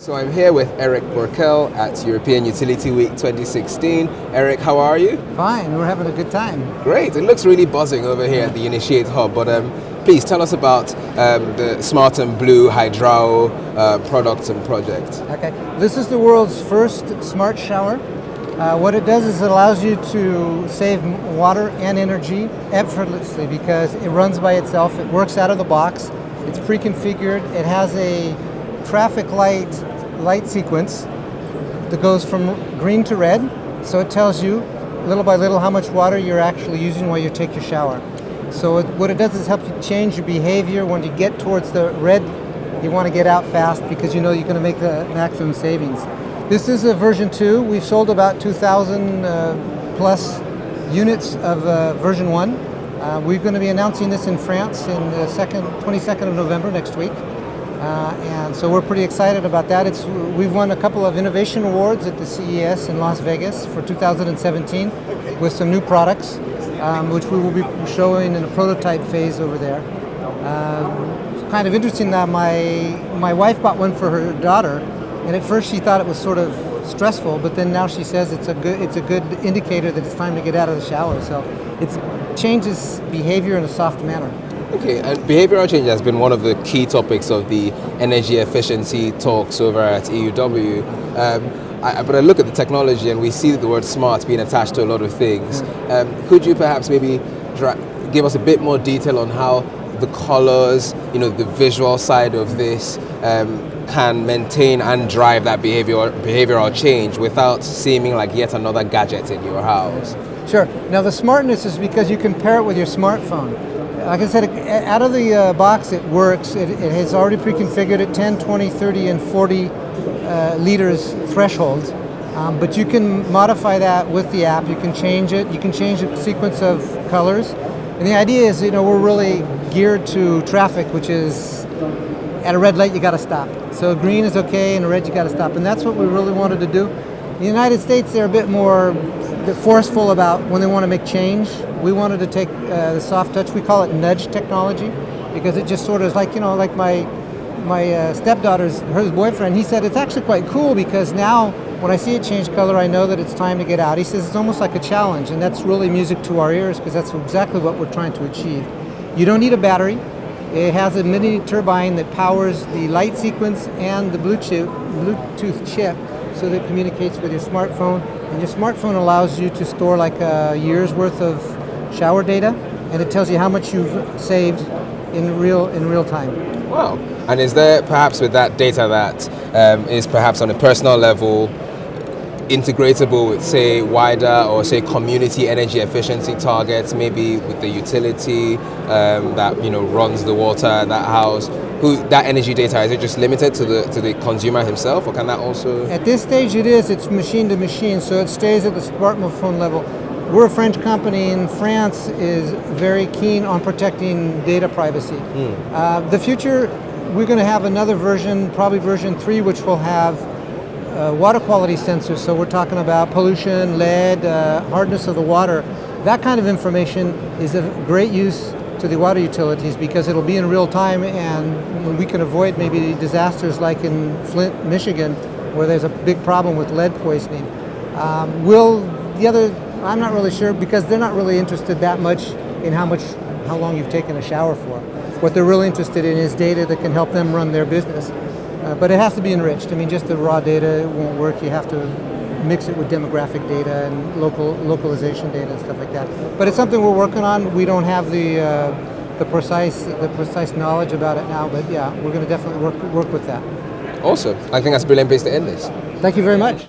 So I'm here with Eric Burkell at European Utility Week 2016. Eric, how are you? Fine, we're having a good time. Great, it looks really buzzing over here at the Initiate Hub, but please tell us about the Smart and Blue Hydro product and project. Okay, this is the world's first smart shower. What it does is it allows you to save water and energy effortlessly because it runs by itself, it works out of the box, it's pre-configured, it has a traffic light sequence that goes from green to red, so it tells you little by little how much water you're actually using while you take your shower. So what it does is help you change your behavior. When you get towards the red, you want to get out fast because you know you're going to make the maximum savings. This is a version 2. We've sold about 2,000 plus units of version 1. We're going to be announcing this in France in the 22nd of November next week. And so we're pretty excited about that. We've won a couple of innovation awards at the CES in Las Vegas for 2017 with some new products, which we will be showing in a prototype phase over there. It's kind of interesting that my wife bought one for her daughter, and at first she thought it was sort of stressful, but then now she says it's a good indicator that it's time to get out of the shower. So it changes behavior in a soft manner. Okay, and behavioral change has been one of the key topics of the energy efficiency talks over at EUW. But I look at the technology and we see the word smart being attached to a lot of things. Could you perhaps maybe give us a bit more detail on how the colors, the visual side of this can maintain and drive that behavioral change without seeming like yet another gadget in your house? Sure. Now the smartness is because you can pair it with your smartphone. Like I said, out of the box it works. It has already pre-configured at 10, 20, 30, and 40 liters thresholds. But you can modify that with the app. You can change it. You can change the sequence of colors. And the idea is, we're really geared to traffic, which is at a red light you got to stop. So green is okay, and red you got to stop. And that's what we really wanted to do. In the United States, they're a bit more forceful about when they want to make change. We wanted to take the soft touch. We call it nudge technology because it just sort of is like, like my stepdaughter's, her boyfriend, he said it's actually quite cool because now when I see it change color, I know that it's time to get out. He says it's almost like a challenge, and that's really music to our ears because that's exactly what we're trying to achieve. You don't need a battery. It has a mini turbine that powers the light sequence and the Bluetooth chip so that it communicates with your smartphone. And your smartphone allows you to store like a year's worth of shower data, and it tells you how much you've saved in real time. Wow. And is there perhaps with that data that is perhaps on a personal level integratable with, say, wider or say community energy efficiency targets, maybe with the utility that runs the water at that house? That energy data, is it just limited to the consumer himself, or can that also? At this stage it is. It's machine to machine, so it stays at the smartphone level. We're a French company, and France is very keen on protecting data privacy. The future, we're going to have another version, probably version 3, which will have water quality sensors. So we're talking about pollution, lead, hardness of the water. That kind of information is of great use to the water utilities because it'll be in real time, and we can avoid maybe disasters like in Flint, Michigan, where there's a big problem with lead poisoning. I'm not really sure because they're not really interested that much in how long you've taken a shower for. What they're really interested in is data that can help them run their business. But it has to be enriched. I mean, just the raw data won't work. You have to mix it with demographic data and localization data and stuff like that. But it's something we're working on. We don't have the precise knowledge about it now, but yeah, we're going to definitely work with that. Awesome. I think that's a brilliant place to end this. Thank you very much.